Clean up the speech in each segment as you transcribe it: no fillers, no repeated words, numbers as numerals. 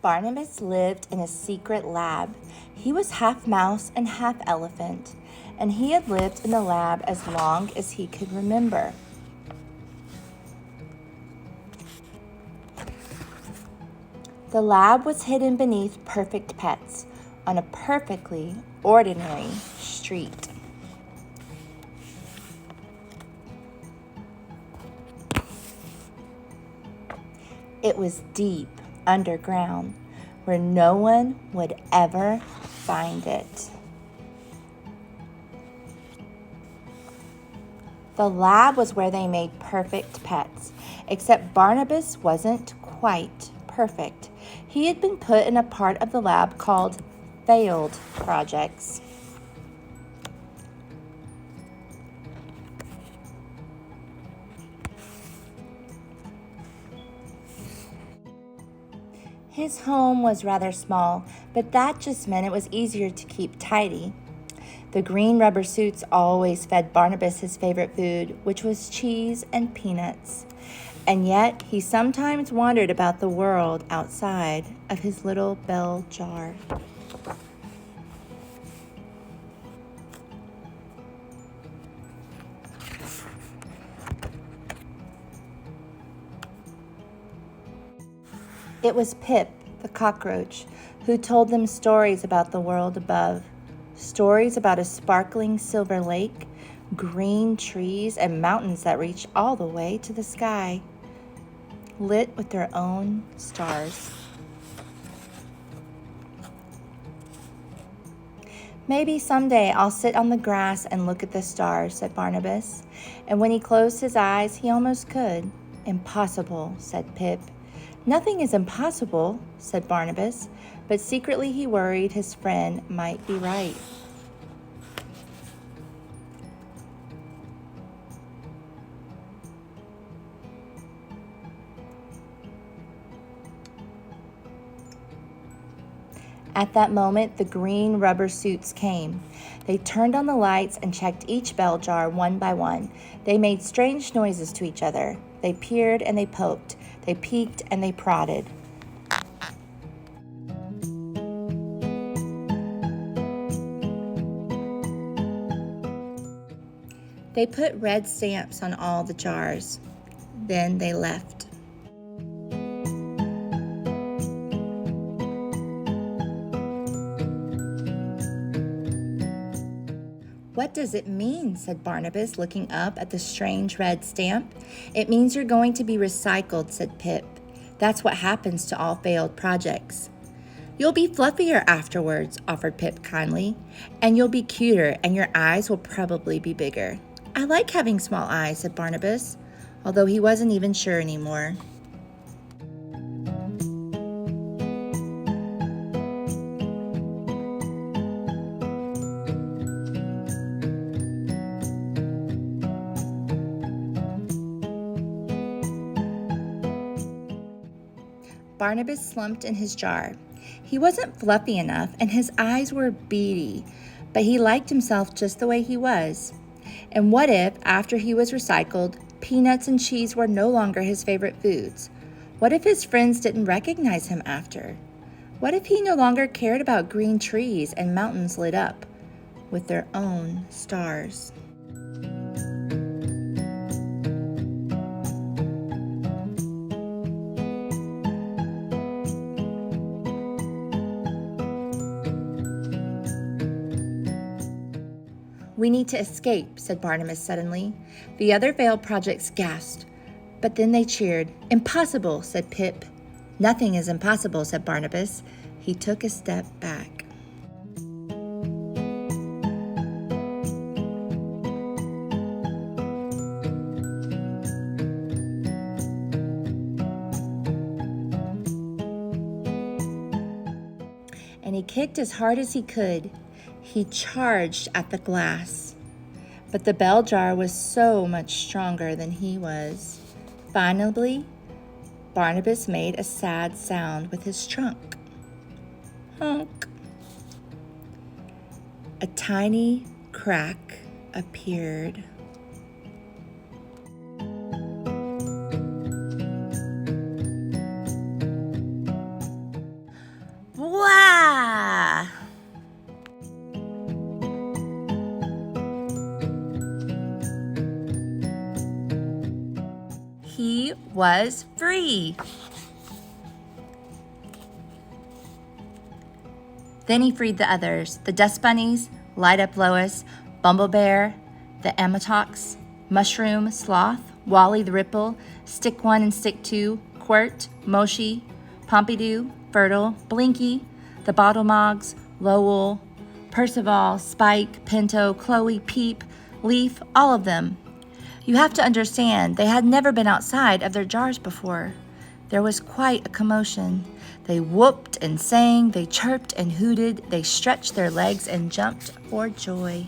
Barnabas lived in a secret lab. He was half mouse and half elephant, and he had lived in the lab as long as he could remember. The lab was hidden beneath perfect pets on a perfectly ordinary street. It was deep underground where no one would ever find it. The lab was where they made perfect pets, except Barnabas wasn't quite perfect. He had been put in a part of the lab called failed projects. His home was rather small, but that just meant it was easier to keep tidy. The green rubber suits always fed Barnabas his favorite food, which was cheese and peanuts. And yet, he sometimes wondered about the world outside of his little bell jar. It was Pip, the cockroach, who told them stories about the world above. Stories about a sparkling silver lake, green trees, and mountains that reached all the way to the sky, lit with their own stars. Maybe someday I'll sit on the grass and look at the stars, said Barnabas. And when he closed his eyes, he almost could. Impossible, said Pip. Nothing is impossible, said Barnabas, but secretly he worried his friend might be right. At that moment, the green rubber suits came. They turned on the lights and checked each bell jar one by one. They made strange noises to each other. They peered and they poked. They peeked and they prodded. They put red stamps on all the jars. Then they left. What does it mean? Said Barnabas, looking up at the strange red stamp. It means you're going to be recycled, said Pip. That's what happens to all failed projects. You'll be fluffier afterwards, offered Pip kindly, and you'll be cuter, and your eyes will probably be bigger. I like having small eyes, said Barnabas, although he wasn't even sure anymore. Barnabas slumped in his jar. He wasn't fluffy enough, and his eyes were beady, but he liked himself just the way he was. And what if, after he was recycled, peanuts and cheese were no longer his favorite foods? What if his friends didn't recognize him after? What if he no longer cared about green trees and mountains lit up with their own stars? We need to escape, said Barnabas suddenly. The other failed projects gasped, but then they cheered. Impossible, said Pip. Nothing is impossible, said Barnabas. He took a step back. And he kicked as hard as he could. He charged at the glass, but the bell jar was so much stronger than he was. Finally, Barnabas made a sad sound with his trunk. Honk. A tiny crack appeared. was free. Then he freed the others, the dust bunnies, Light Up Lois, Bumble Bear, the Amatox, Mushroom, Sloth, Wally the Ripple, Stick 1 and Stick 2, Quirt, Moshi, Pompidou, Fertile, Blinky, the Bottle Mogs, Lowell, Percival, Spike, Pinto, Chloe, Peep, Leaf, all of them. You have to understand, they had never been outside of their jars before. There was quite a commotion. They whooped and sang, they chirped and hooted, they stretched their legs and jumped for joy.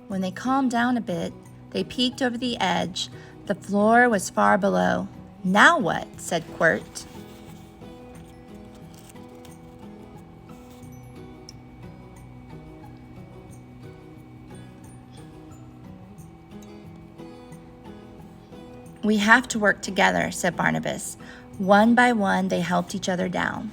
When they calmed down a bit, they peeked over the edge. The floor was far below. "Now what?" said Quirt. "We have to work together," said Barnabus. One by one, they helped each other down.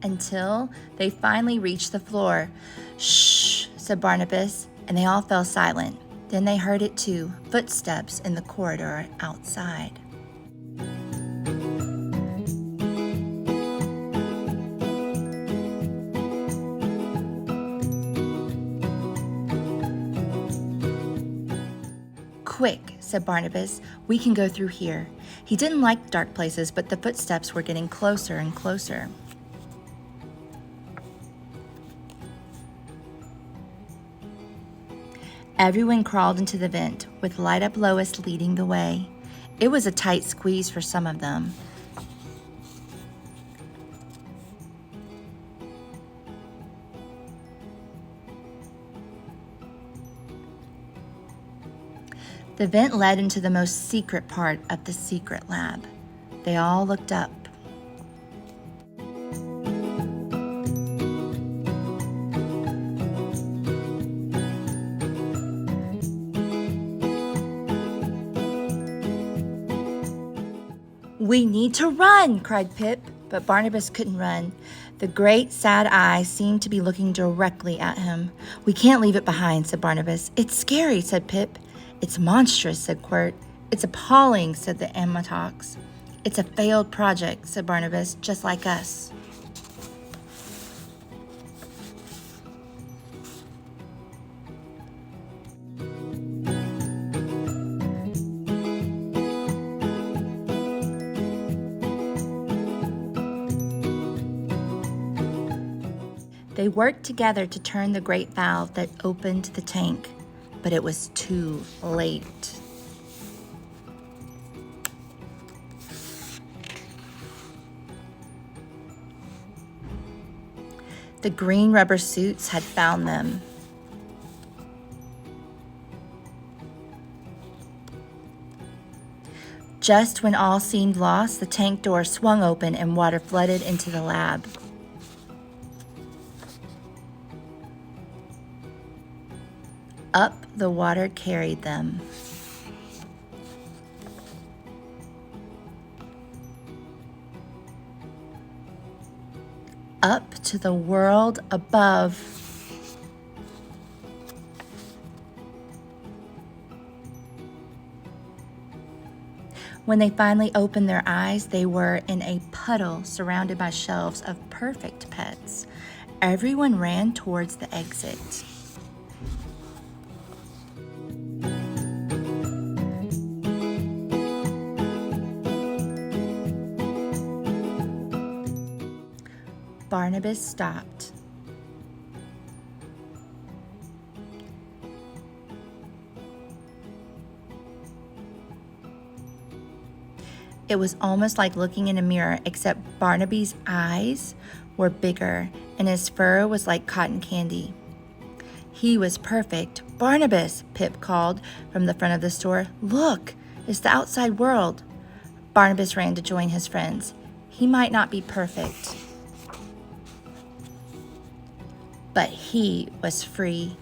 Until they finally reached the floor. "Shh," said Barnabus, and they all fell silent. Then they heard it too, footsteps in the corridor outside. "Quick," said Barnabus, "we can go through here." He didn't like dark places, but the footsteps were getting closer and closer. Everyone crawled into the vent, with Light Up Lois leading the way. It was a tight squeeze for some of them. The vent led into the most secret part of the secret lab. They all looked up. "We need to run," cried Pip, but Barnabus couldn't run. The great sad eyes seemed to be looking directly at him. "We can't leave it behind," said Barnabus. "It's scary," said Pip. "It's monstrous," said Quirt. "It's appalling," said the Amatox. "It's a failed project," said Barnabus, "just like us." They worked together to turn the great valve that opened the tank, but it was too late. The green rubber suits had found them. Just when all seemed lost, the tank door swung open and water flooded into the lab. Up the water carried them. Up to the world above. When they finally opened their eyes, they were in a puddle surrounded by shelves of perfect pets. Everyone ran towards the exit. Barnabus stopped. It was almost like looking in a mirror, except Barnaby's eyes were bigger and his fur was like cotton candy. He was perfect. "Barnabus," Pip called from the front of the store. "Look, it's the outside world." Barnabas ran to join his friends. He might not be perfect, but he was free.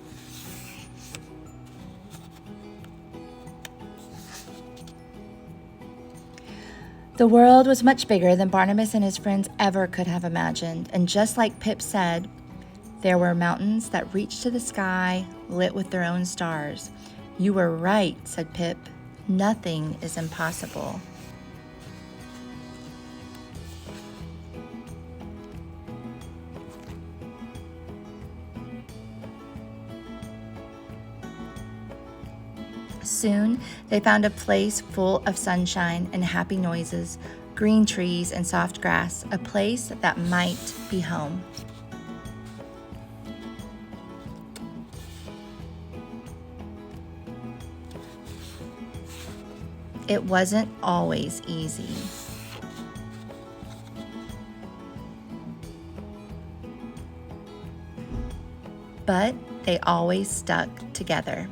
The world was much bigger than Barnabas and his friends ever could have imagined, and just like Pip said, there were mountains that reached to the sky, lit with their own stars. "You were right," said Pip. "Nothing is impossible." Soon, they found a place full of sunshine and happy noises, green trees and soft grass, a place that might be home. It wasn't always easy, but they always stuck together.